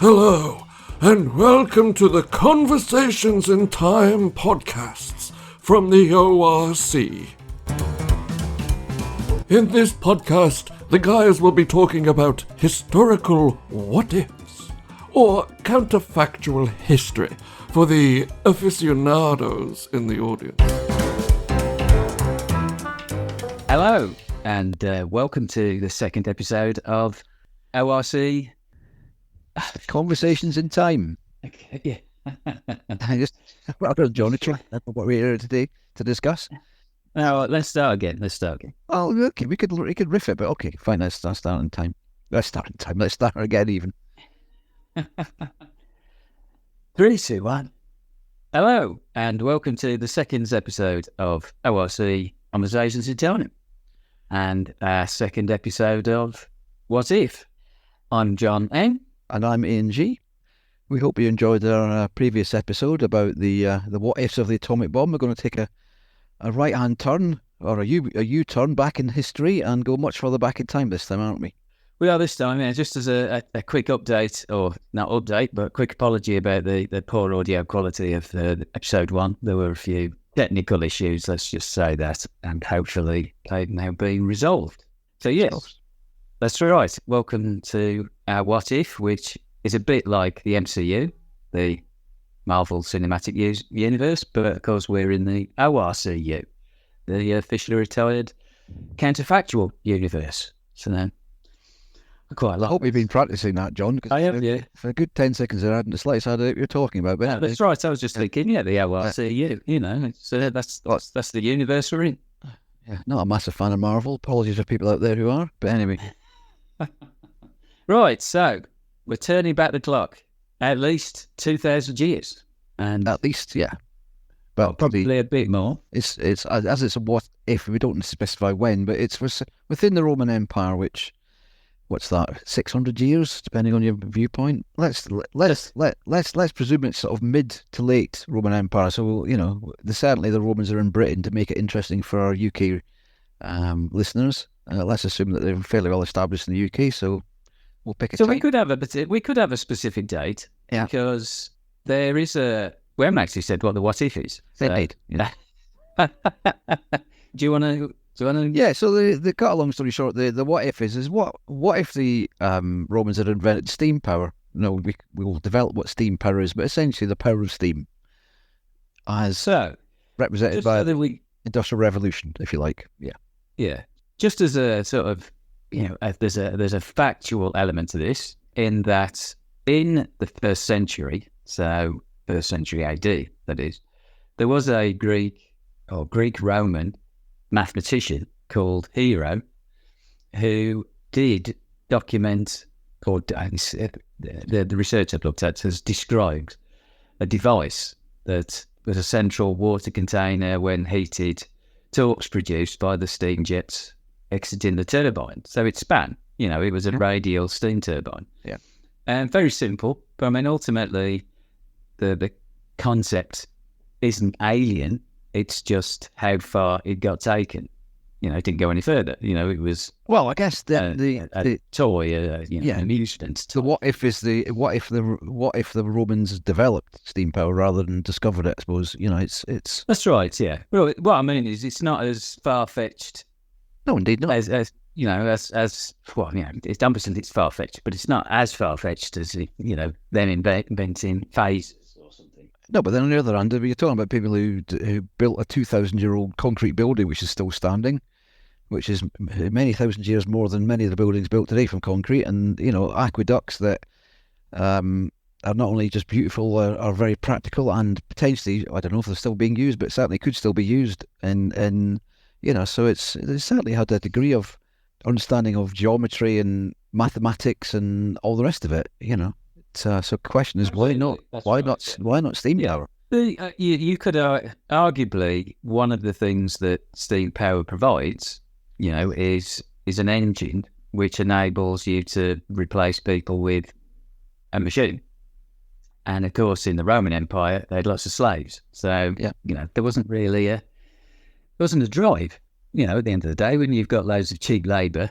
Hello, and welcome to the Conversations in Time podcasts from the ORC. In this podcast, the guys will be talking about historical what-ifs, or counterfactual history for the aficionados in the audience. Hello, and welcome to the second episode of ORC Conversations in Time. Okay, yeah. Well done, Johnny. That's what we're here today to discuss. Now, let's start again. Oh, okay, we could riff it, but okay, fine. Let's start in time. Let's start again, even. 3, 2, 1. Hello, and welcome to the second episode of ORC Conversations in Time, and our second episode of What If? I'm John N. And I'm Ian G. We hope you enjoyed our previous episode about the what ifs of the atomic bomb. We're going to take a right-hand turn, or a U-turn back in history and go much further back in time this time, aren't we? We are this time, yeah, just as a quick update, or not update, but quick apology about the poor audio quality of episode 1. There were a few technical issues, let's just say that, and hopefully they've now been resolved. So yes, that's right. Welcome to our What If, which is a bit like the MCU, the Marvel Cinematic Universe, but of course we're in the ORCU, the officially retired counterfactual universe. So then, quite a lot. I hope you've been practicing that, John. I have, yeah. For a good 10 seconds there, I hadn't the slightest idea what you're talking about. But That's right. I was just thinking, the ORCU, so that's the universe we're in. Yeah, not a massive fan of Marvel. Apologies for people out there who are. But anyway. Right, so we're turning back the clock at least 2,000 years. And at least, yeah. Well, probably a bit more. It's a what if, we don't specify when, but it's within the Roman Empire, which, what's that, 600 years, depending on your viewpoint. Let's presume it's sort of mid to late Roman Empire. So certainly the Romans are in Britain to make it interesting for our UK listeners. Let's assume that they're fairly well established in the UK. So we'll pick a. So we could have a specific date, yeah, because there is we haven't actually said what the what if is. Indeed. Do you want to? Yeah. So the cut a long story short, the what if is what if the Romans had invented steam power? We will develop what steam power is, but essentially the power of steam, as represented by the Industrial Revolution, if you like. Yeah. Yeah. Just as a sort of, there's a factual element to this, in that in the first century, so first century AD, that is, there was a Greek-Roman mathematician called Hero who did document, or the research I've looked at has described a device that was a central water container when heated, torques produced by the steam jets exiting the turbine. So it span, it was a radial steam turbine. Yeah. And very simple, but I mean, ultimately, the concept isn't alien. It's just how far it got taken. It didn't go any further. It was, well, I guess a toy, an amusement. So what if the Romans developed steam power rather than discovered it? I suppose it's. That's right. Yeah. Well, what I mean is, it's not as far fetched. No, indeed not. It's 100% it's far fetched, but it's not as far fetched as them inventing phases or something. No, but then on the other hand, you're talking about people who built a 2,000-year-old concrete building which is still standing, which is many thousand years more than many of the buildings built today from concrete, and aqueducts that are not only just beautiful, are very practical, and potentially, I don't know if they're still being used, but certainly could still be used in so it's certainly had a degree of understanding of geometry and mathematics and all the rest of it. So the question is, why not steam power? You could arguably, one of the things that steam power provides, is an engine which enables you to replace people with a machine. And of course, in the Roman Empire, they had lots of slaves. So, there wasn't really a drive. At the end of the day, when you've got loads of cheap labour,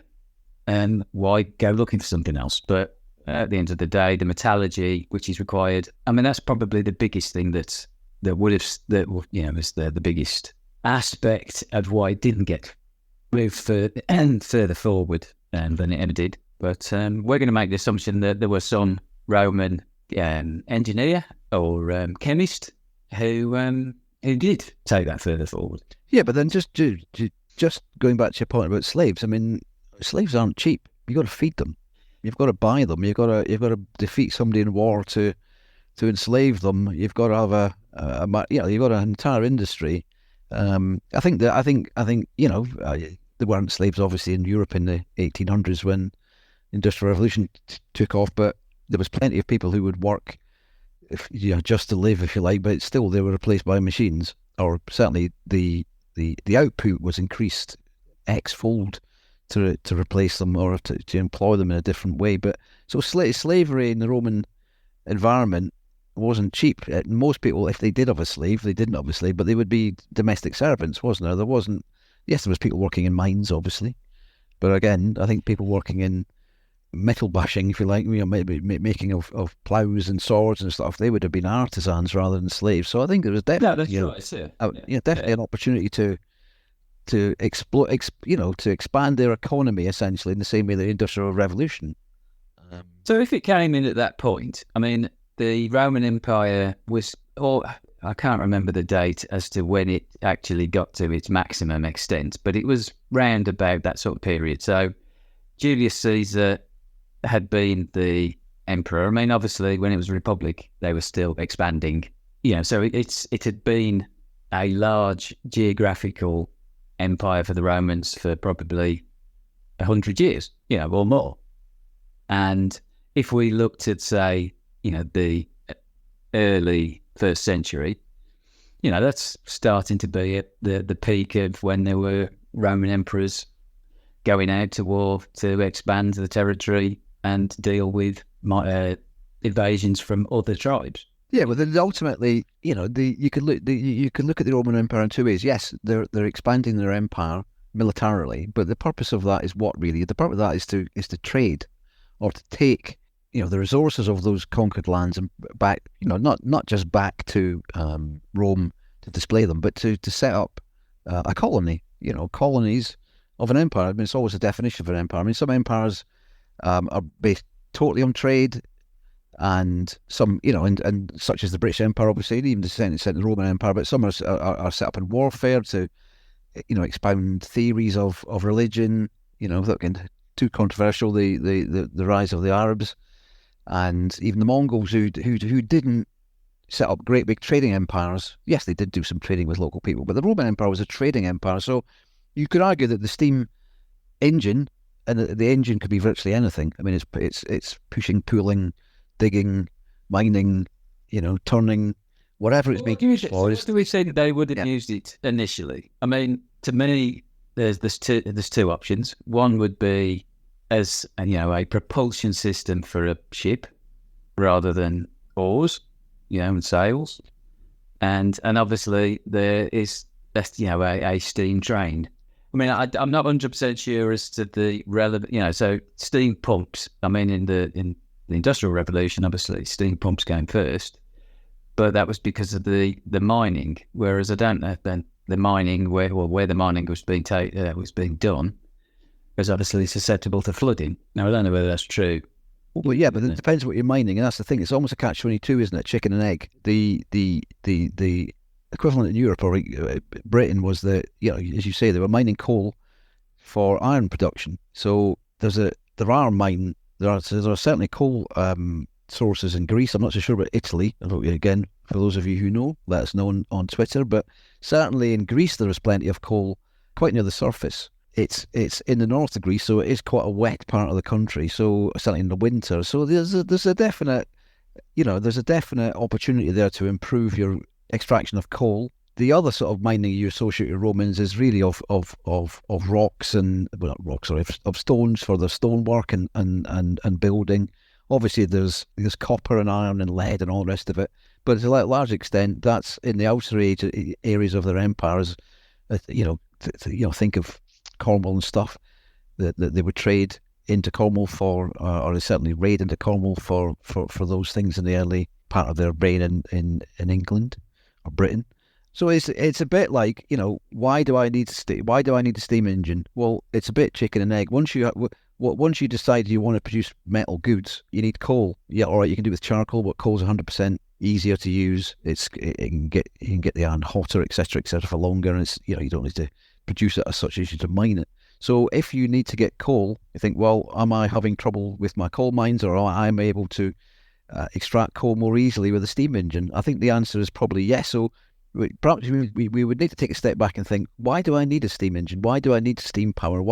why go looking for something else? But at the end of the day, the metallurgy which is required. I mean, that's probably the biggest thing was the biggest aspect of why it didn't get moved further forward than it ever did. But we're going to make the assumption that there was some Roman engineer or chemist who did take that further forward. Yeah, but then just going back to your point about slaves, I mean, slaves aren't cheap. You've got to feed them. You've got to buy them. You've got to defeat somebody in war to enslave them. You've got to have you've got an entire industry. I think there weren't slaves obviously in Europe in the 1800s when the Industrial Revolution took off, but there was plenty of people who would work, just to live, if you like. But still, they were replaced by machines, or certainly the output was increased x-fold to replace them or to employ them in a different way. But so slavery in the Roman environment wasn't cheap. Most people, if they did have a slave, they didn't have a slave, but they would be domestic servants, wasn't there? There wasn't. Yes, there was people working in mines, obviously, but again, I think people working in metal bashing, if you like, maybe making of ploughs and swords and stuff, they would have been artisans rather than slaves. So I think there was definitely, definitely an opportunity to exploit, to expand their economy essentially in the same way the Industrial Revolution. So if it came in at that point, I mean, the Roman Empire was, I can't remember the date as to when it actually got to its maximum extent, but it was round about that sort of period. So Julius Caesar had been the emperor. I mean, obviously, when it was a republic, they were still expanding. So it had been a large geographical empire for the Romans for probably 100 years, or more. And if we looked at, say, the early first century, that's starting to be at the peak of when there were Roman emperors going out to war to expand the territory and deal with invasions from other tribes. Yeah, well, then ultimately, you could look at the Roman Empire in two ways. Yes, they're expanding their empire militarily, but the purpose of that is what really? The purpose of that is to trade, or to take the resources of those conquered lands and back, not just back to Rome to display them, but to set up a colony. Colonies of an empire. I mean, it's always a definition of an empire. I mean, some empires are based totally on trade, and some, and such as the British Empire, obviously, even to the extent the Roman Empire, but some are set up in warfare to, expound theories of religion. Without getting too controversial, the rise of the Arabs, and even the Mongols who didn't set up great big trading empires. Yes, they did do some trading with local people, but the Roman Empire was a trading empire. So you could argue that the steam engine, and the engine could be virtually anything. I mean, it's pushing, pulling, digging, mining, turning, whatever it's being used for. What do we say that they would have used it initially? I mean, to me, there's two options. One would be as a propulsion system for a ship rather than oars, and sails, and obviously there is a steam train. I mean, I'm not 100% sure as to the relevant, so steam pumps. I mean, in the Industrial Revolution, obviously steam pumps came first, but that was because of the mining. Whereas I don't know then the mining where the mining was being done was obviously susceptible to flooding. Now I don't know whether that's true. Well, yeah, but it depends what you're mining, and that's the thing. It's almost a catch-22, isn't it? Chicken and egg. The equivalent in Europe or Britain was that, as you say, they were mining coal for iron production. So there are certainly coal sources in Greece. I'm not so sure about Italy. Again, for those of you who know, let us know on Twitter. But certainly in Greece, there is plenty of coal quite near the surface. It's in the north of Greece, so it is quite a wet part of the country. So certainly in the winter, so there's a definite opportunity there to improve your extraction of coal. The other sort of mining you associate with Romans is really of rocks and of stones for the stonework and building. Obviously, there's copper and iron and lead and all the rest of it, but to a large extent, that's in the outer areas of their empires. Think of Cornwall and stuff that they would trade into Cornwall or they certainly raid into Cornwall for those things in the early part of their reign in England or Britain. So it's a bit like, why do I need a steam engine? Well, it's a bit chicken and egg. Once you decide you want to produce metal goods, you need coal. Yeah, all right, you can do it with charcoal, but coal's 100% easier to use. You can get the iron hotter, etc., for longer, and it's you don't need to produce it as such as you to mine it. So if you need to get coal, you think, well, am I having trouble with my coal mines, or am I able to extract coal more easily with a steam engine? I think the answer is probably yes. So perhaps we would need to take a step back and think, why do I need a steam engine? Why do I need steam power?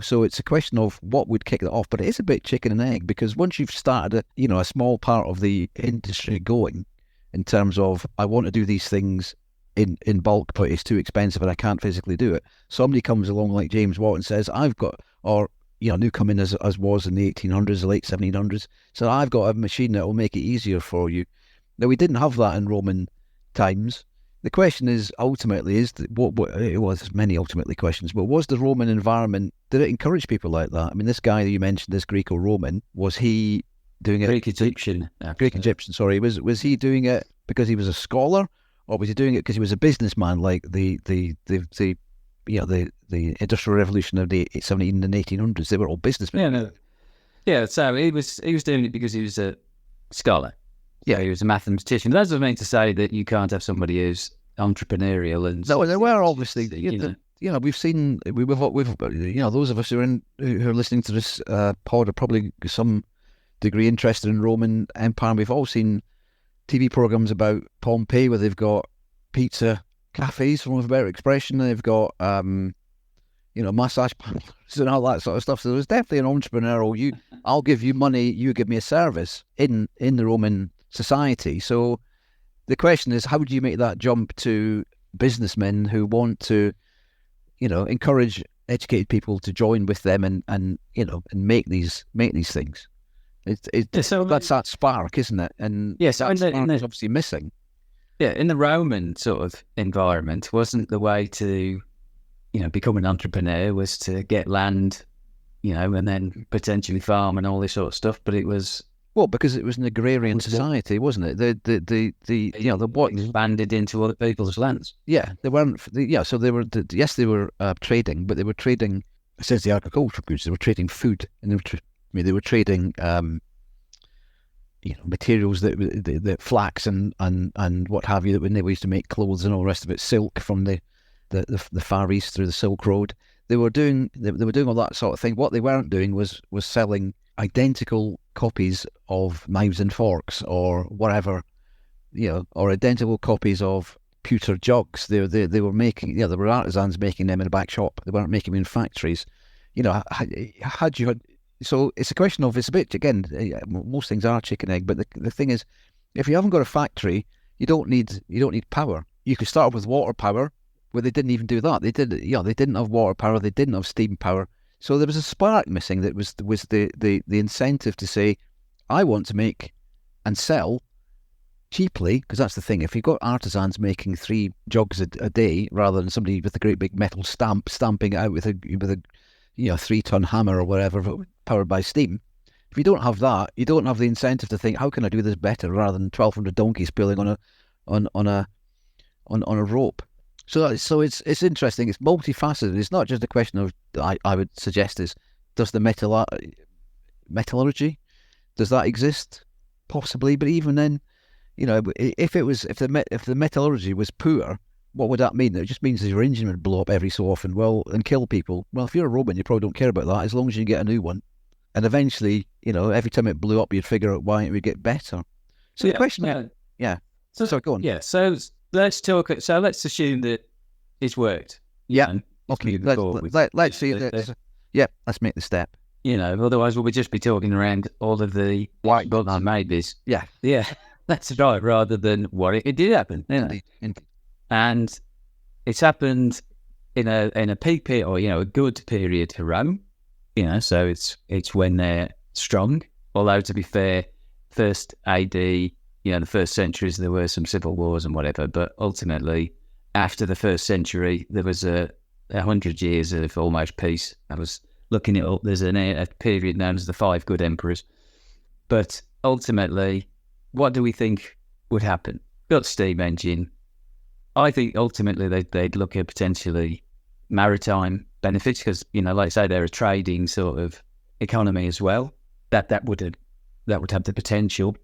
So it's a question of what would kick that off. But it is a bit chicken and egg, because once you've started a small part of the industry going, in terms of, I want to do these things in bulk, but it's too expensive and I can't physically do it. Somebody comes along like James Watt and says, Newcomen as was in the 1800s, the late 1700s, so I've got a machine that will make it easier for you. Now, we didn't have that in Roman times. The question is ultimately there's many ultimately questions, but was the Roman environment, did it encourage people like that? I mean, this guy that you mentioned, this Greco-Roman, was he doing it? Greek-Egyptian. Greek-Egyptian, sorry. Was he doing it because he was a scholar, or was he doing it because he was a businessman, like the Industrial Revolution of the 17 and 1800s? They were all businessmen. So he was doing it because he was a scholar. Yeah, he was a mathematician. That doesn't mean to say that you can't have somebody who's entrepreneurial and. No, there were obviously. We've seen we've those of us who are listening to this pod are probably some degree interested in Roman Empire. We've all seen TV programs about Pompeii where they've got pizza cafes, for want of a better expression. They've got massage parlors and all that sort of stuff. So there's definitely an entrepreneurial. I'll give you money, you give me a service in the Roman society. So the question is, how do you make that jump to businessmen who want to, encourage educated people to join with them and make these things? That's that spark, isn't it? And yes, that spark is obviously missing. Yeah, in the Roman sort of environment, wasn't the way to, become an entrepreneur was to get land, and then potentially farm and all this sort of stuff. But it was because it was an agrarian society, wasn't it? The what expanded into other people's lands. Yeah, they weren't. So they were. They were trading, but they were trading essentially agricultural goods. They were trading food, and they were trading materials that flax and what have you, that when they used to make clothes and all the rest of it, silk from the Far East through the Silk Road. They were doing all that sort of thing. What they weren't doing was selling identical copies of knives and forks or whatever, or identical copies of pewter jugs. They were making, there were artisans making them in a back shop. They weren't making them in factories. So it's a question of, it's a bit, again, most things are chicken egg, but the thing is, if you haven't got a factory, you don't need power. You could start off with water power, where they didn't even do that. They didn't have water power, they didn't have steam power. So there was a spark missing that was the incentive to say, I want to make and sell cheaply, because that's the thing. If you've got artisans making 3 jugs a day, rather than somebody with a great big metal stamping it out with a 3-ton hammer or whatever, powered by steam. If you don't have that, you don't have the incentive to think, how can I do this better, rather than 1,200 donkeys pulling on a rope. So it's interesting. It's multifaceted. It's not just a question of, I would suggest, is, does the metallurgy, does that exist? Possibly, but even then, if the metallurgy was poor, what would that mean? It just means that your engine would blow up every so often, and kill people. Well, if you're a Roman, you probably don't care about that, as long as you get a new one. And eventually, every time it blew up, you'd figure out why it would get better. So the question, So go on. Yeah. So let's talk. So let's assume that it's worked. Yeah. Okay. Let's see. Let's make the step. Otherwise we'll just be talking around all of the white bugs and maybes. Yeah. Yeah. That's right. Rather than what it did happen. Indeed. And it's happened in a peak period, or a good period to Rome. So it's when they're strong. Although, to be fair, first AD, the first centuries, there were some civil wars and whatever. But ultimately, after the first century, there was 100 years of almost peace. That was looking it up, there's a period known as the Five Good Emperors. But ultimately, what do we think would happen? Got steam engine. I think ultimately they'd look at potentially maritime benefits because, like I say, they're a trading sort of economy as well. That would have the potential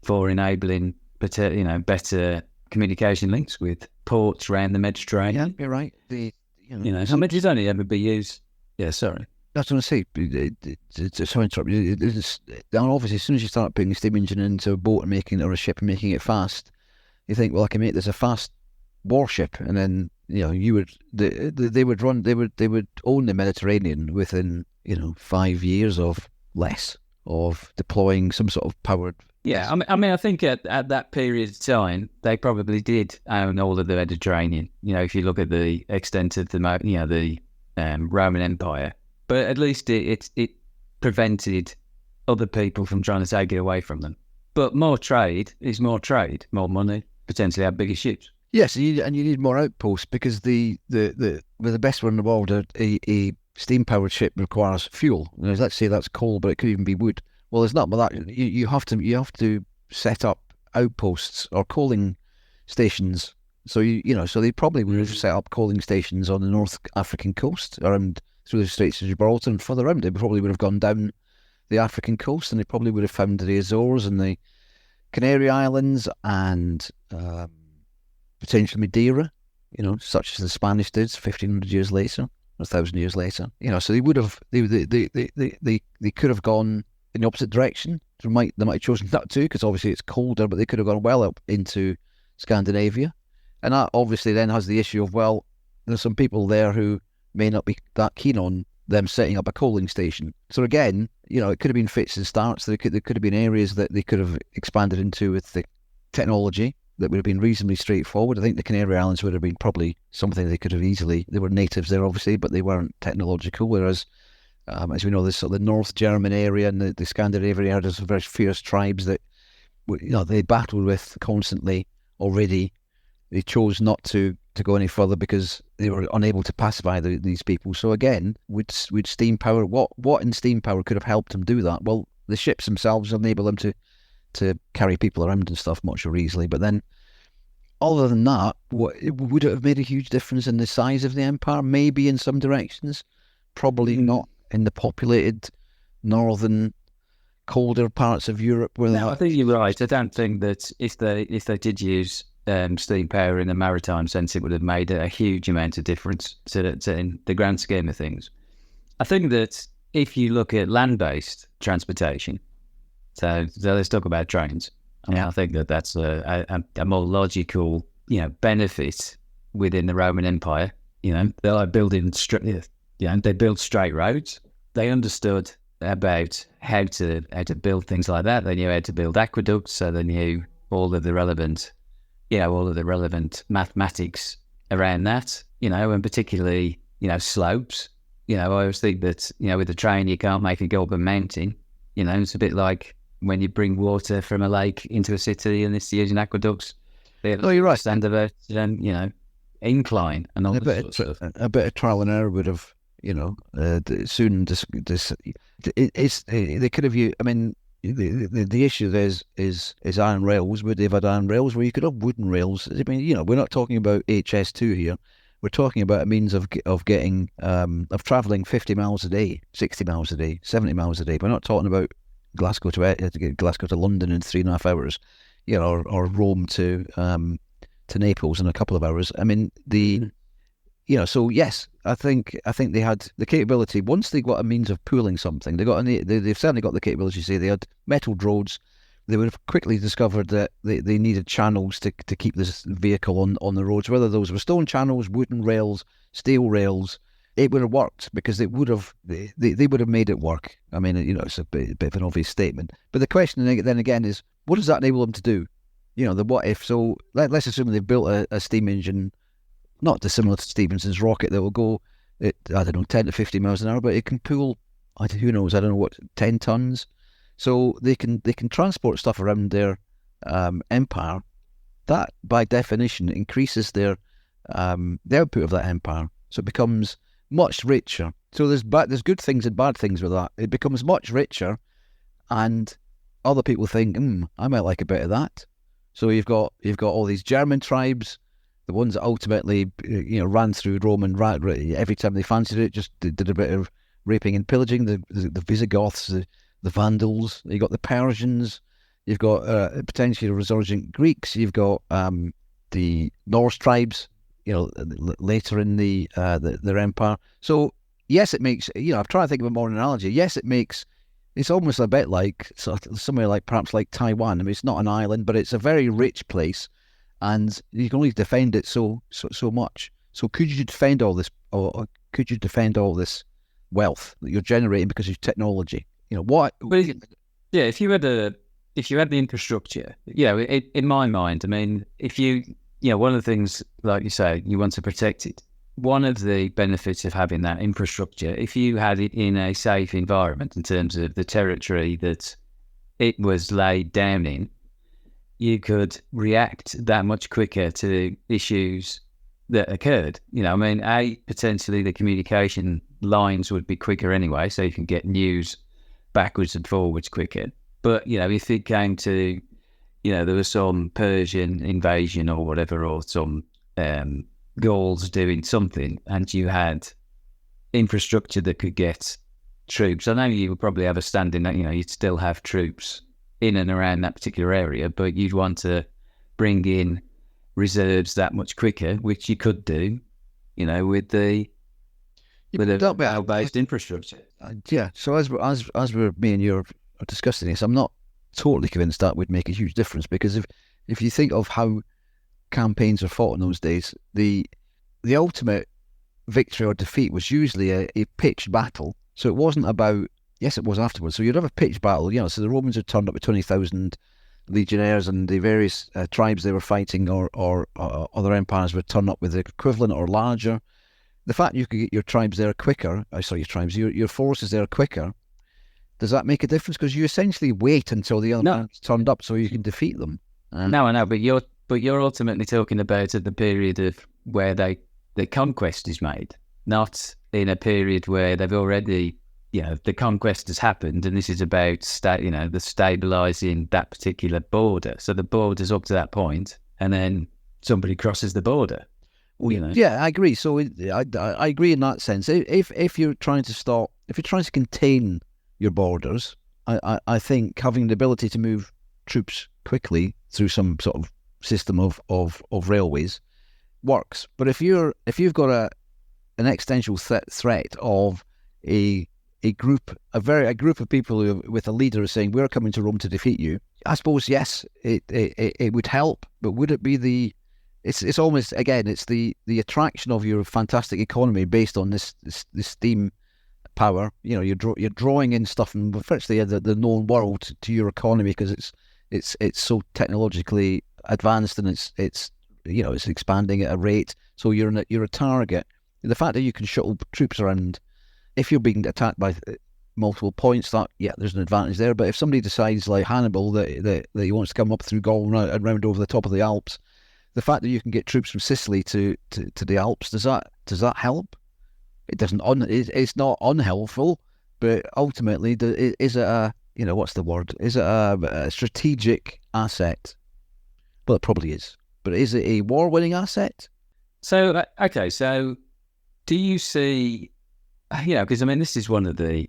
for enabling better communication links with ports around the Mediterranean. Yeah, you're right. How much does only ever be used? Yeah, sorry. That's what I say. Sorry to interrupt you. Obviously, as soon as you start putting a steam engine into a boat and making it, or a ship and making it fast, you think, well, I can make this a fast warship, and then they would own the Mediterranean within 5 years of less of deploying some sort of powered. Yeah, I think at that period of time, they probably did own all of the Mediterranean. If you look at the extent of the Roman Empire, but at least it prevented other people from trying to take it away from them. But more trade is more trade, more money, potentially have bigger ships. Yes, and you need more outposts because the best one in the world, a steam powered ship requires fuel. Let's say that's coal, but it could even be wood. Well, there's not, but that you have to set up outposts or coaling stations. So so they probably would have set up coaling stations on the North African coast around through the Straits of Gibraltar and further around. They probably would have gone down the African coast, and they probably would have found the Azores and the Canary Islands and potentially Madeira. Such as the Spanish did 1,500 years later, or 1,000 years later. So they would have they could have gone in the opposite direction. They might have chosen not to because obviously it's colder, but they could have gone well up into Scandinavia. And that obviously then has the issue of, well, there's some people there who may not be that keen on them setting up a coaling station. So again, it could have been fits and starts. There could have been areas that they could have expanded into with the technology that would have been reasonably straightforward. I think the Canary Islands would have been probably something they could have easily. They were natives there, obviously, but they weren't technological. Whereas, as we know, there's sort of the North German area and the Scandinavian area, there's very fierce tribes that they battled with constantly already. They chose not to go any further because they were unable to pacify these people. So again, with steam power, what in steam power could have helped them do that? Well, the ships themselves enable them to carry people around and stuff much more easily. But then, other than that, would it have made a huge difference in the size of the empire? Maybe in some directions, probably not in the populated northern, colder parts of Europe. I think you're right. I don't think that if they did use steam power in a maritime sense, it would have made a huge amount of difference to in the grand scheme of things. I think that if you look at land-based transportation, so let's talk about trains. I think that that's a more logical, benefit within the Roman Empire. They're like building they built straight roads. They understood about how to build things like that. They knew how to build aqueducts, so they knew all of the relevant mathematics around that, and particularly, slopes. I always think that, with the train, you can't make it go up a mountain. It's a bit like when you bring water from a lake into a city and it's using aqueducts. You're right. Stand of it, incline and all that sort of stuff. A bit of trial and error would have, soon they could have used, the issue there is iron rails. Would they have had iron rails where you could have wooden rails? We're not talking about HS2 here. We're talking about a means of getting of travelling 50 miles a day, 60 miles a day, 70 miles a day. We're not talking about Glasgow to London in 3.5 hours, or Rome to Naples in a couple of hours. So yes, I think they had the capability. Once they got a means of pooling something, they've certainly got the capability to say they had metalled roads. They would have quickly discovered that they needed channels to keep this vehicle on the roads, whether those were stone channels, wooden rails, steel rails. It would have worked because they would have made it work. It's a bit of an obvious statement. But the question then again is, what does that enable them to do? The what if. So let's assume they've built a steam engine, not dissimilar to Stephenson's rocket, that will go at, 10 to 50 miles an hour, but it can pull, who knows, 10 tons. So they can transport stuff around their empire. That, by definition, increases the output of that empire. So it becomes much richer. So there's good things and bad things with that. It becomes much richer, and other people think, I might like a bit of that. So you've got all these German tribes, the ones that ultimately ran through Rome and every time they fancied it, just did a bit of raping and pillaging. The Visigoths, the Vandals. You got the Persians. You've got potentially resurgent Greeks. You've got the Norse tribes. Later in their empire. So yes, it makes. I'm trying to think of a modern analogy. Yes, it makes. It's almost a bit like somewhere like perhaps like Taiwan. I mean, it's not an island, but it's a very rich place, and you can only defend it so much. So could you defend all this, or could you defend all this wealth that you're generating because of technology? What? But if you had the infrastructure, in my mind, I mean, if you, one of the things, like you say, you want to protect it. One of the benefits of having that infrastructure, if you had it in a safe environment in terms of the territory that it was laid down in, you could react that much quicker to issues that occurred. Potentially the communication lines would be quicker anyway, so you can get news backwards and forwards quicker. But, if it came to, there was some Persian invasion or whatever, or some Gauls doing something, and you had infrastructure that could get troops. I know you would probably have a standing that, you'd still have troops in and around that particular area, but you'd want to bring in reserves that much quicker, which you could do, with the based infrastructure. So as me and you are discussing this, I'm not totally convinced that would make a huge difference, because if you think of how campaigns were fought in those days, the ultimate victory or defeat was usually a pitched battle. So it wasn't about, yes, it was afterwards. So you'd have a pitched battle, so the Romans had turned up with 20,000 legionnaires, and the various tribes they were fighting or other empires would turn up with the equivalent or larger. The fact you could get your tribes there quicker, your forces there quicker, does that make a difference? Because you essentially wait until the other man's turned up so you can defeat them. No, I know, but you're ultimately talking about at the period of where the conquest is made, not in a period where they've already, the conquest has happened, and this is about the stabilising that particular border. So the border's up to that point, and then somebody crosses the border. Yeah, I agree. So I agree in that sense. If you're trying to contain your borders, I think having the ability to move troops quickly through some sort of system of railways works. But if you've got an existential threat of a group of people who, with a leader, saying we're coming to Rome to defeat you, I suppose yes, it would help. But would it be it's almost, again, it's the attraction of your fantastic economy based on this steam power. You're drawing in stuff from virtually the known world to your economy, because it's so technologically advanced, and it's expanding at a rate. So you're a target. The fact that you can shuttle troops around, if you're being attacked by multiple points, there's an advantage there. But if somebody decides, like Hannibal, that he wants to come up through Gaul and round over the top of the Alps, the fact that you can get troops from Sicily to the Alps, does that help? It doesn't. It's not unhelpful, but ultimately, is it a what's the word? Is it a strategic asset? Well, it probably is. But is it a war-winning asset? So so do you see? Because this is one of the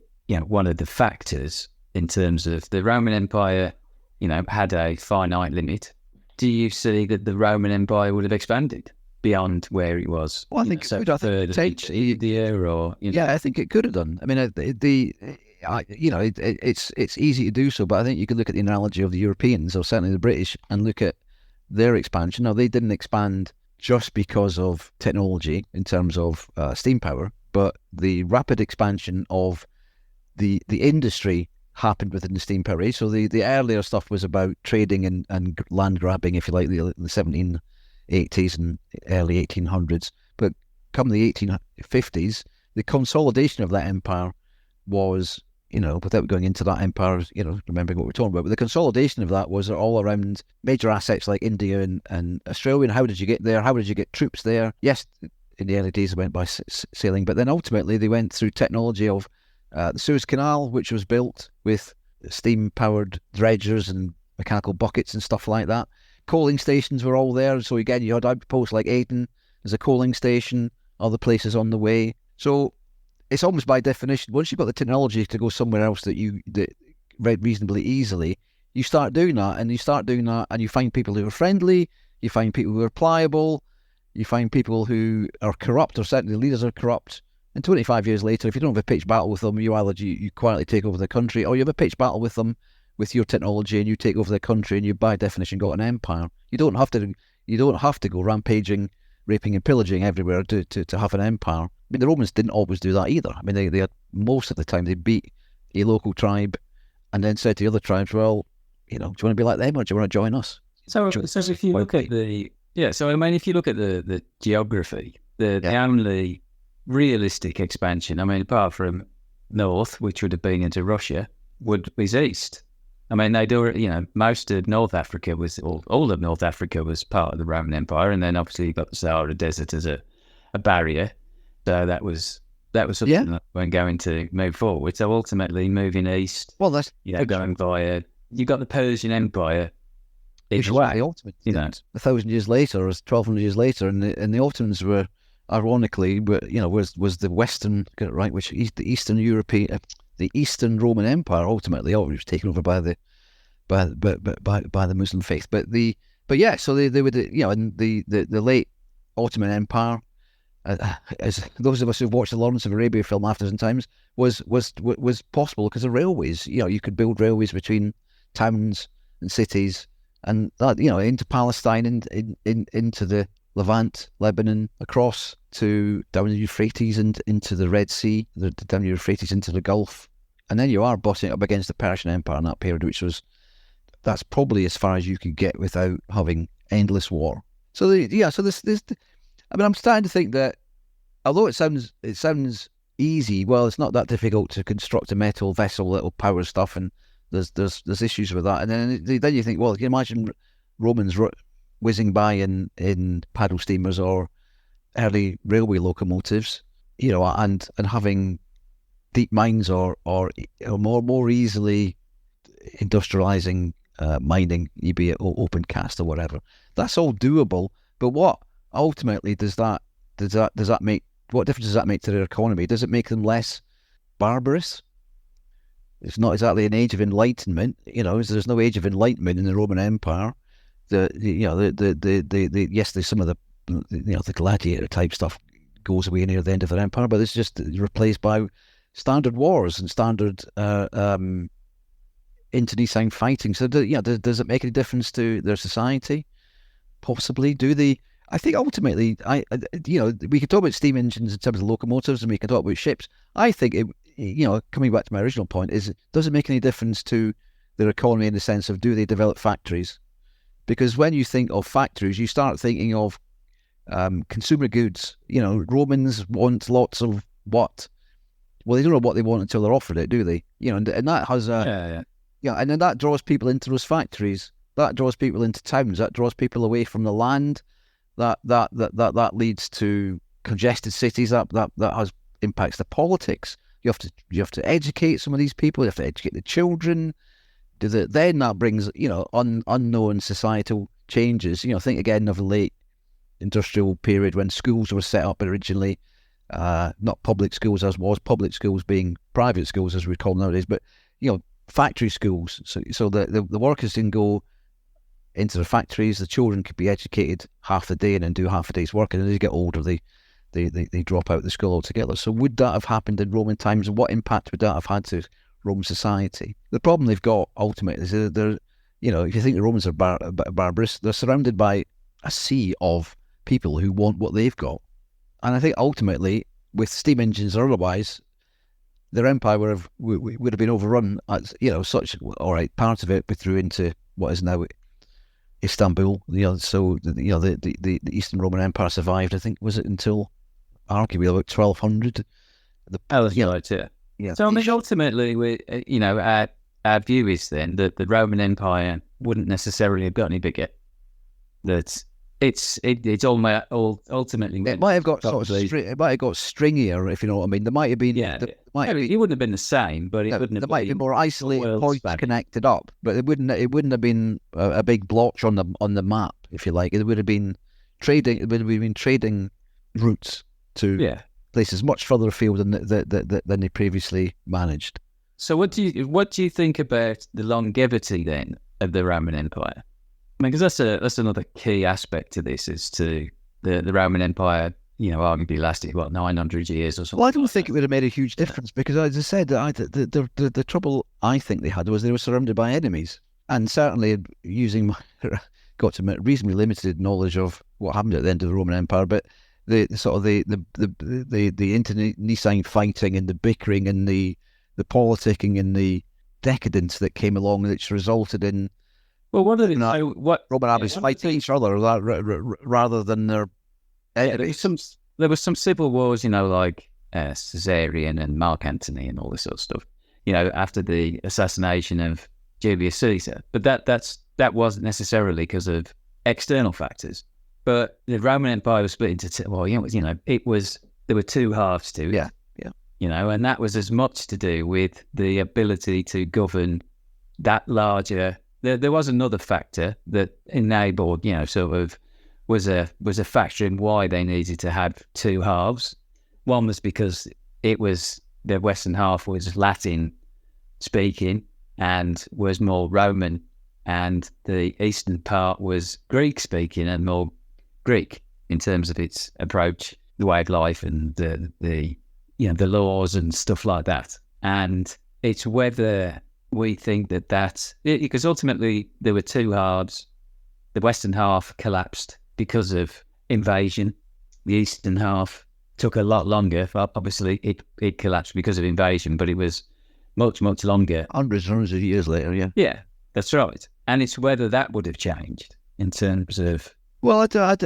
factors in terms of the Roman Empire. Had a finite limit. Do you see that the Roman Empire would have expanded beyond where it was? Well, I think it could. I think I think it could have done. I mean, it's easy to do so, but I think you could look at the analogy of the Europeans, or certainly the British, and look at their expansion. Now, they didn't expand just because of technology in terms of steam power, but the rapid expansion of the industry happened within the steam power age. So the earlier stuff was about trading and land grabbing, if you like, the 1780s and early 1800s. But come the 1850s, the consolidation of that empire was, without going into that empire, remembering what we're talking about, but the consolidation of that was all around major assets like India and Australia. And how did you get there? How did you get troops there? Yes, in the early days they went by sailing, but then ultimately they went through technology of the Suez Canal, which was built with steam-powered dredgers and mechanical buckets and stuff like that. Coaling stations were all there, so again you had outposts like Aden as a coaling station, other places on the way. So it's almost by definition, once you've got the technology to go somewhere else that read reasonably easily, you start doing that, and you find people who are friendly, you find people who are pliable, you find people who are corrupt, or certainly leaders are corrupt. And 25 years later, if you don't have a pitched battle with them, you quietly take over the country, or you have a pitched battle with them with your technology and you take over the country, and you by definition got an empire. You don't have to go rampaging, raping and pillaging everywhere to have an empire. I mean, the Romans didn't always do that either. I mean, they had, most of the time they beat a local tribe and then said to the other tribes, well, do you want to be like them, or do you want to join us? So if you look at if you look at the geography, the only realistic expansion, I mean, apart from north, which would have been into Russia, is east. I mean, they do, most of North Africa all of North Africa was part of the Roman Empire, and then obviously you got the Sahara Desert as a barrier. So that was something that weren't going to move forward. So ultimately moving east, well, that's going via, you got the Persian Empire. Which was the ultimate. 1,000 years later, or 1,200 years later, and the Ottomans were, ironically, was the Western, right, which the Eastern European, the Eastern Roman Empire. Ultimately, it was taken over by the Muslim faith. So they were the late Ottoman Empire. As those of us who've watched the Lawrence of Arabia film Afters and Times, was possible because of railways. You could build railways between towns and cities, and that, into Palestine, into the Levant, Lebanon, across to down the Euphrates and into the Red Sea, down the Euphrates into the Gulf, and then you are butting up against the Persian Empire in that period, that's probably as far as you could get without having endless war. So I'm starting to think that although it sounds easy, well, it's not that difficult to construct a metal vessel that'll power stuff, and there's issues with that. And then you think, well, can you imagine Romans whizzing by in paddle steamers or early railway locomotives, and having deep mines or more easily industrializing mining, be it open cast or whatever. That's all doable. But what ultimately does that make? What difference does that make to their economy? Does it make them less barbarous? It's not exactly an age of enlightenment. There's no age of enlightenment in the Roman Empire. Yes, there's some of the gladiator type stuff goes away near the end of their empire, but it's just replaced by standard wars and standard internecine fighting. So does it make any difference to their society? Possibly. I think ultimately, we can talk about steam engines in terms of locomotives, and we can talk about ships. I think coming back to my original point, does it make any difference to their economy in the sense of, do they develop factories? Because when you think of factories, you start thinking of consumer goods. Romans want lots of what? Well, they don't know what they want until they're offered it, do they? And that has and then that draws people into those factories. That draws people into towns. That draws people away from the land. That leads to congested cities. That impacts the politics. You have to educate some of these people. You have to educate the children. Then that brings unknown societal changes. Think again of the late industrial period when schools were set up originally, not public schools as was, public schools being private schools as we call them nowadays, but factory schools. So the workers can go into the factories. The children could be educated half the day and then do half a day's work, and as they get older, they drop out of the school altogether. So would that have happened in Roman times, and what impact would that have had to Roman society? The problem they've got ultimately is they're, if you think the Romans are barbarous, they're surrounded by a sea of people who want what they've got. And I think ultimately, with steam engines or otherwise, their empire would have been overrun. As such, all right, part of it we threw into what is now Istanbul. So the Eastern Roman Empire survived. I think, was it until arguably about 1200? So I mean, ultimately, our view is then that the Roman Empire wouldn't necessarily have got any bigger. That it's ultimately It might have got probably- it might have got stringier, if you know what I mean. There might have been it wouldn't have been the same, but it no, wouldn't have there might be been more isolated world points span. connected up, but it wouldn't have been a big blotch on the map, if you like. It would have been trading. It would have been trading routes to Yeah. places much further afield than they previously managed. So what do you think about the longevity then of the Roman Empire? I mean, because that's another key aspect to this, is to the Roman Empire, arguably lasted 900 years or something. Well, I don't think it would have made a huge difference because, as I said, the trouble I think they had was they were surrounded by enemies, and certainly using my got to admit reasonably limited knowledge of what happened at the end of the Roman Empire, but the sort of the internecine fighting and the bickering and the politicking and the decadence that came along, which resulted in Well, what did it No, know? What Roman armies fighting each other rather than their enemies. there was some civil wars, like Caesarion and Mark Antony and all this sort of stuff. After the assassination of Julius Caesar, but that wasn't necessarily because of external factors. But the Roman Empire was split into there were two halves to it. Yeah. And that was as much to do with the ability to govern that larger. There was another factor that enabled, sort of was a factor in why they needed to have two halves. One was because the western half was Latin speaking and was more Roman, and the eastern part was Greek speaking and more Greek in terms of its approach, the way of life, and the laws and stuff like that. And it's whether we think that because ultimately there were two halves. The western half collapsed because of invasion. The eastern half took a lot longer. Obviously, it collapsed because of invasion, but it was much, much longer. Hundreds and hundreds of years later, yeah. Yeah, that's right. And it's whether that would have changed in terms of. Well, it's a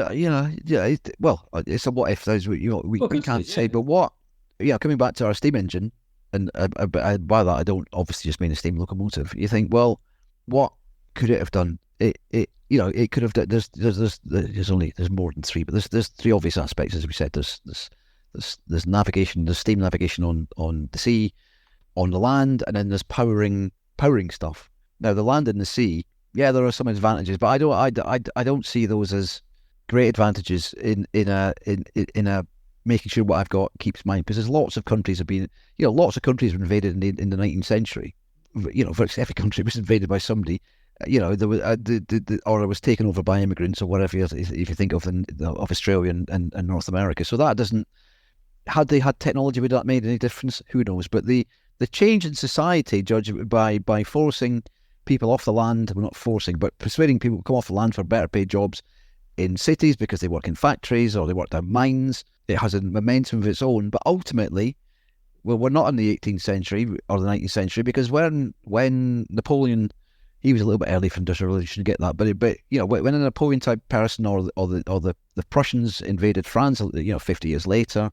what if. Those we can't say, but what? Yeah, coming back to our steam engine, and by that I don't obviously just mean a steam locomotive. You think, well, what could it have done? It could have done. There's more than three, but there's three obvious aspects, as we said. There's navigation, there's steam navigation on the sea, on the land, and then there's powering stuff. Now, the land and the sea, yeah, there are some advantages, but I don't see those as great advantages in a making sure what I've got keeps mine, because there's lots of countries have been, lots of countries were invaded in the 19th century. Virtually every country was invaded by somebody. There was or it was taken over by immigrants or whatever. If you think of Australia and North America, so that doesn't. Had they had technology, would that made any difference? Who knows? But the change in society, judged by forcing people off the land, well, not forcing, but persuading people to come off the land for better paid jobs in cities because they work in factories or they work down mines. It has a momentum of its own, but ultimately, well, we're not in the 18th century or the 19th century, because when Napoleon, he was a little bit early for industrial revolution, get that, but when a Napoleon type person or the Prussians invaded France, 50 years later,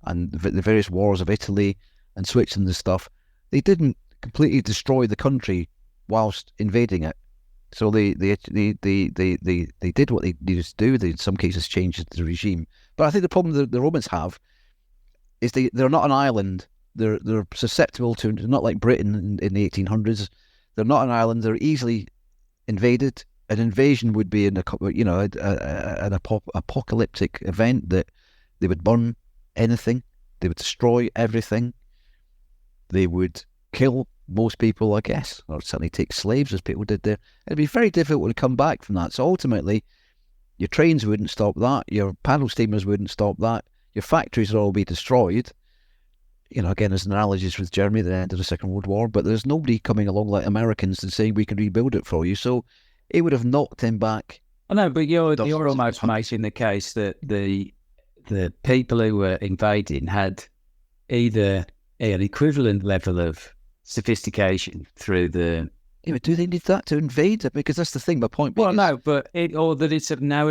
and the various wars of Italy and Switzerland and stuff, they didn't completely destroy the country whilst invading it. So they did what they needed to do. They in some cases changed the regime. But I think the problem that the Romans have is they're not an island. They're susceptible to, not like Britain in the 1800s. They're not an island. They're easily invaded. An invasion would be an apocalyptic event that they would burn anything. They would destroy everything. They would kill most people, I guess, or certainly take slaves as people did there. It'd be very difficult to come back from that. So ultimately, your trains wouldn't stop that. Your paddle steamers wouldn't stop that. Your factories would all be destroyed. Again, there's analogies with Germany at the end of the Second World War, but there's nobody coming along like Americans and saying we can rebuild it for you. So it would have knocked him back. I know, but you're almost making the case that the people who were invading had either an equivalent level of sophistication through the. Yeah, but do they need that to invade it? Because that's the thing. My point. Well, no, but that it's of no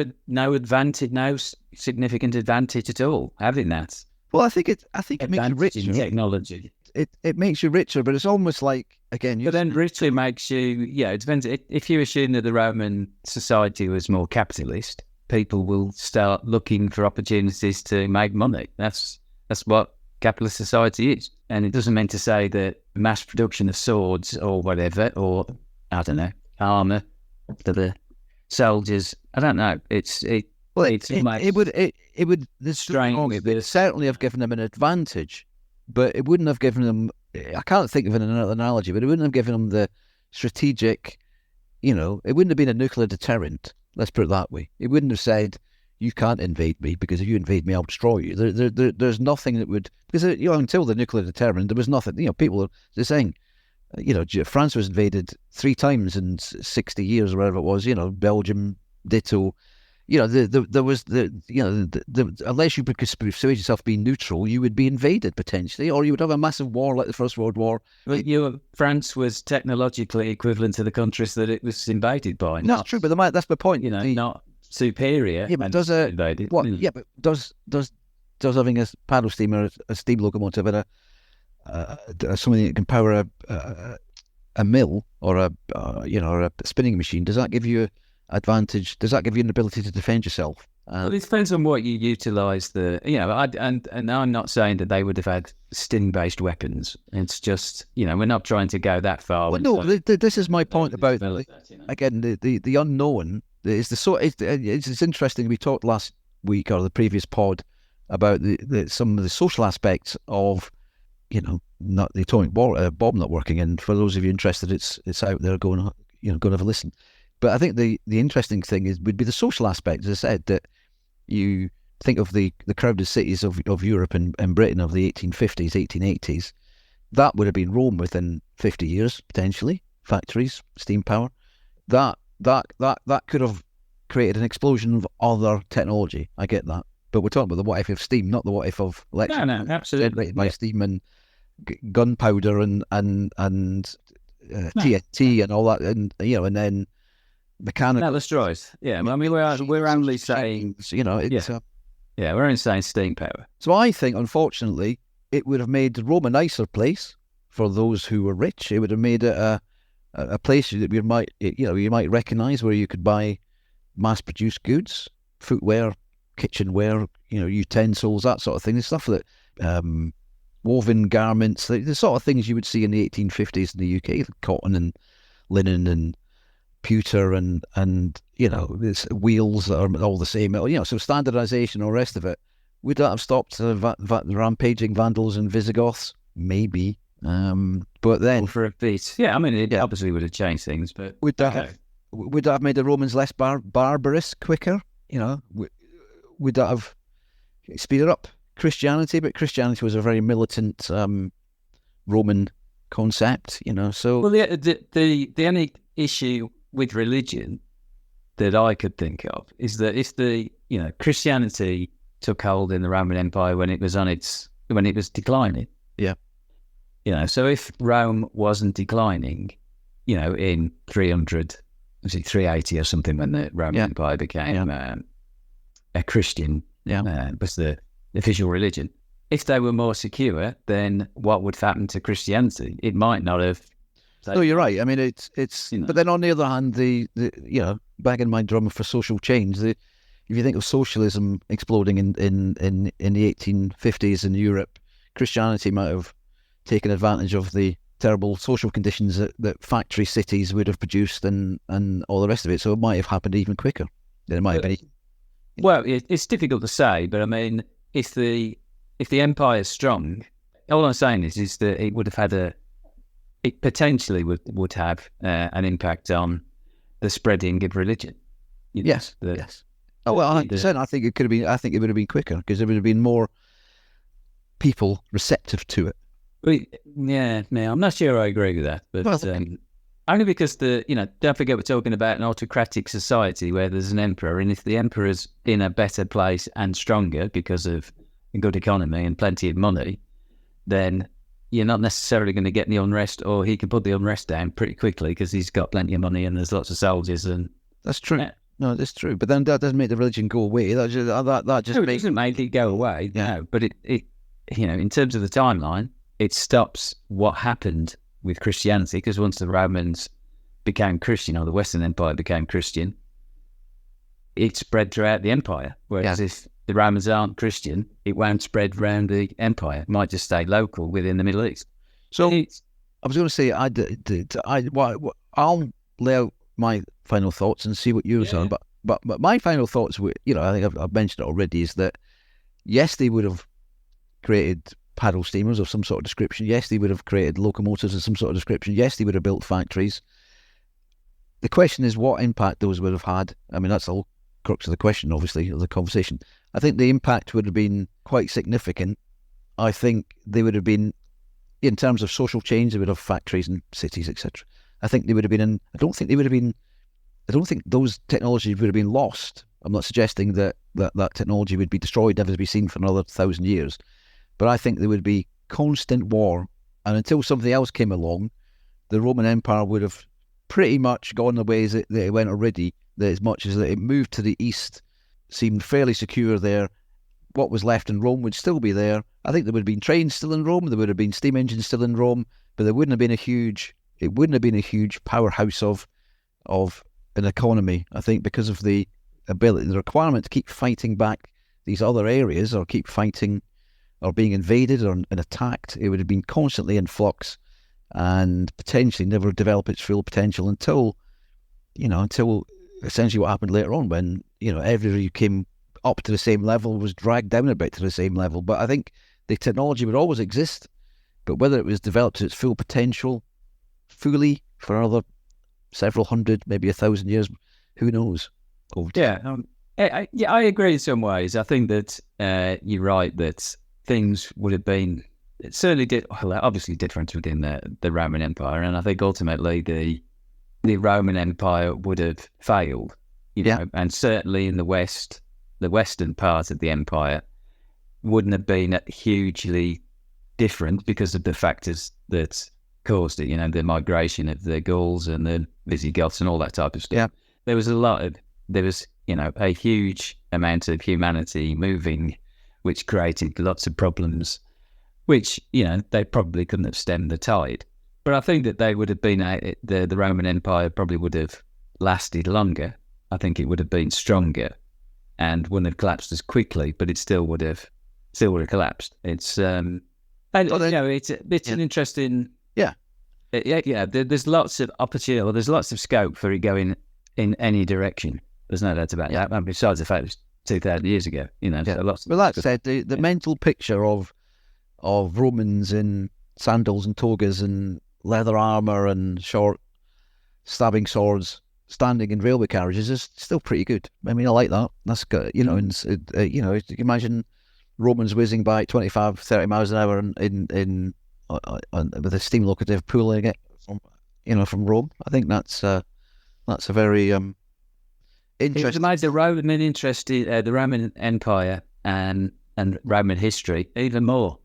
advantage, no significant advantage at all having that. Well, I think it makes you richer. In technology. It makes you richer, but it's almost like, again. But then richer makes you. Yeah, it depends. If you assume that the Roman society was more capitalist, people will start looking for opportunities to make money. That's what capitalist society is. And it doesn't mean to say that mass production of swords or whatever, or I don't know, armor for the soldiers. I don't know. It would certainly have given them an advantage, but it wouldn't have given them. I can't think of another analogy, but it wouldn't have given them the strategic. It wouldn't have been a nuclear deterrent. Let's put it that way. It wouldn't have said, "You can't invade me, because if you invade me, I'll destroy you." There's nothing that would, because until the nuclear deterrent, there was nothing. People are saying, France was invaded 3 times in 60 years or whatever it was. Belgium, ditto. There was unless you could persuade yourself being neutral, you would be invaded potentially, or you would have a massive war like the First World War. But France was technologically equivalent to the countries that it was invaded by. No, that's true, but that's my point. Not superior. Yeah, but invaded. What? Yeah, but does having a paddle steam or a steam locomotive and something that can power a mill or a spinning machine, does that give you advantage? Does that give you an ability to defend yourself? Well, it depends on what you utilise. And I'm not saying that they would have had sting-based weapons. It's just, we're not trying to go that far. Well, no, this is my point about again the unknown. It's interesting. We talked last week or the previous pod about some of the social aspects of not the atomic bomb not working. And for those of you interested, it's out there. Go and have a listen. But I think the interesting thing would be the social aspect. As I said, that you think of the crowded cities of Europe and Britain of the 1850s, 1880s. That would have been Rome within 50 years, potentially. Factories, steam power. That could have created an explosion of other technology. I get that. But we're talking about the what if of steam, not the what if of electricity. No, absolutely. Generated by steam and gunpowder and TNT and all that. And then mechanical. That destroys. Yeah, I mean, we're only saying, we're only saying steam power. So I think, unfortunately, it would have made Rome a nicer place for those who were rich. It would have made it a place that you might recognise, where you could buy mass-produced goods, footwear, kitchenware, utensils, that sort of thing. The stuff that woven garments, the sort of things you would see in the 1850s in the UK, cotton and linen and pewter and wheels that are all the same. So standardisation, all the rest of it. Would that have stopped the rampaging Vandals and Visigoths? Maybe. But then for a bit, yeah. I mean, it obviously would have changed things, but would that have made the Romans less barbarous quicker? Would that have speeded up Christianity? But Christianity was a very militant Roman concept, So well, the only issue with religion that I could think of is that if Christianity took hold in the Roman Empire when it was declining. Yeah. So if Rome wasn't declining, in 380 or something, when the Roman Empire became a Christian, was the official religion. If they were more secure, then what would happen to Christianity? It might not have. No, you're right. I mean, it's. But then on the other hand, the banging my drum for social change. If you think of socialism exploding in the 1850s in Europe, Christianity might have taken advantage of the terrible social conditions that factory cities would have produced and all the rest of it. So it might have happened even quicker. It might have been. Well, it's difficult to say, but I mean, if the empire is strong, all I'm saying is that it would have had it potentially would have an impact on the spreading of religion. Yes. Oh well, 100%. I think it could have been. I think it would have been quicker because there would have been more people receptive to it. I'm not sure I agree with that, but only because don't forget we're talking about an autocratic society where there's an emperor, and if the emperor's in a better place and stronger because of a good economy and plenty of money, then you're not necessarily going to get the unrest, or he can put the unrest down pretty quickly because he's got plenty of money and there's lots of soldiers. And that's true. Yeah. No, that's true. But then that doesn't make the religion go away. That just doesn't make it go away. Yeah. No, but it in terms of the timeline, it stops what happened with Christianity, because once the Romans became Christian, or the Western Empire became Christian, it spread throughout the empire. Whereas if the Romans aren't Christian, it won't spread around the empire. It might just stay local within the Middle East. So I was going to say, I'll lay out my final thoughts and see what yours are. But my final thoughts were, I think I've mentioned it already, is that yes, they would have created paddle steamers of some sort of description. Yes, they would have created locomotives of some sort of description. Yes, they would have built factories. The question is what impact those would have had. I mean, that's the whole crux of the question, obviously, of the conversation. I think the impact would have been quite significant. I think they would have been, in terms of social change, they would have factories and cities, etc. I think they would have been I don't think those technologies would have been lost. I'm not suggesting that technology would be destroyed, never to be seen for another 1,000 years. But I think there would be constant war. And until something else came along, the Roman Empire would have pretty much gone the ways that it went already, that as much as it moved to the east, seemed fairly secure there. What was left in Rome would still be there. I think there would have been trains still in Rome, there would have been steam engines still in Rome, but there wouldn't have been a huge powerhouse of an economy, I think, because of the requirement to keep fighting back these other areas, or keep fighting or being invaded and attacked. It would have been constantly in flux and potentially never develop its full potential until essentially what happened later on, when everybody came up to the same level, was dragged down a bit to the same level. But I think the technology would always exist, but whether it was developed to its full potential fully for another several hundred, maybe 1,000 years, who knows? I agree in some ways. I think that you're right that things would have been obviously different within the Roman Empire, and I think ultimately the Roman Empire would have failed. And certainly in the West, the western part of the empire wouldn't have been hugely different because of the factors that caused it. The migration of the Gauls and the Visigoths and all that type of stuff. Yeah. There was a huge amount of humanity moving, which created lots of problems, which, they probably couldn't have stemmed the tide. But I think that they would have been, the Roman Empire probably would have lasted longer. I think it would have been stronger and wouldn't have collapsed as quickly, but it still would have collapsed. It's, it's an interesting... There's lots of opportunity, there's lots of scope for it going in any direction. There's no doubt about that. And besides the fact it was 2,000 years ago, so lots. Well, that said, the mental picture of Romans in sandals and togas and leather armor and short stabbing swords standing in railway carriages is still pretty good. I mean, I like that. That's good. You can imagine Romans whizzing by 25, 30 miles an hour with a steam locomotive pulling it from Rome. I think that's a very interesting. It made the Roman Empire and Roman history even more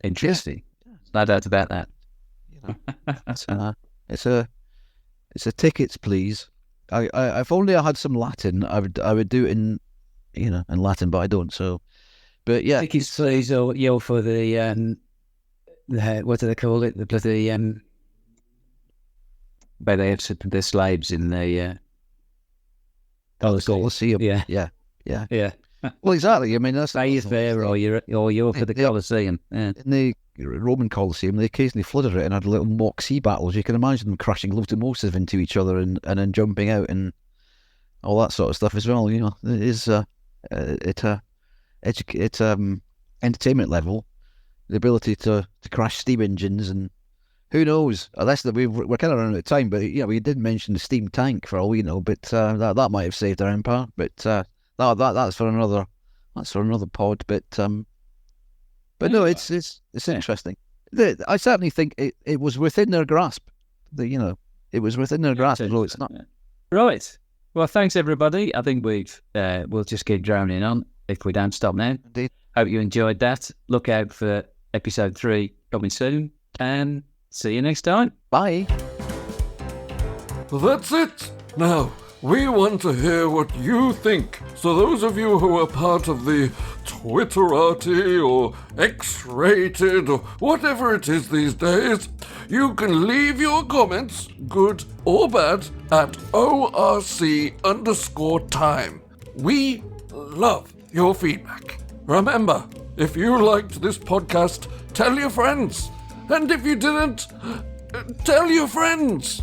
interesting. Yeah. No doubt about that. It's a tickets, please. If only I had some Latin, I would do it in Latin, but I don't. So, but yeah, tickets, please, or for the what do they call it? The bloody where they have the slaves in the Colosseum. Yeah. Well, exactly. I mean, that's fair, or you're for the Colosseum. Yeah. In the Roman Colosseum, they occasionally flooded it and had little mock sea battles. You can imagine them crashing locomotives into each other and then jumping out and all that sort of stuff as well. It is it's entertainment level, the ability to crash steam engines, and who knows? Unless we're kind of running out of time, but we did mention the steam tank for all we know, but that might have saved our empire. But that's for another pod. But no, it's interesting. I certainly think it was within their grasp. It was within their grasp, although it's not. Right. Well, thanks everybody. I think we'll just keep droning on if we don't stop now. Indeed. Hope you enjoyed that. Look out for episode 3 coming soon, and see you next time. Bye. That's it. Now, we want to hear what you think. So those of you who are part of the Twitterati or X-rated or whatever it is these days, you can leave your comments, good or bad, at ORC_time. We love your feedback. Remember, if you liked this podcast, tell your friends. And if you didn't, tell your friends.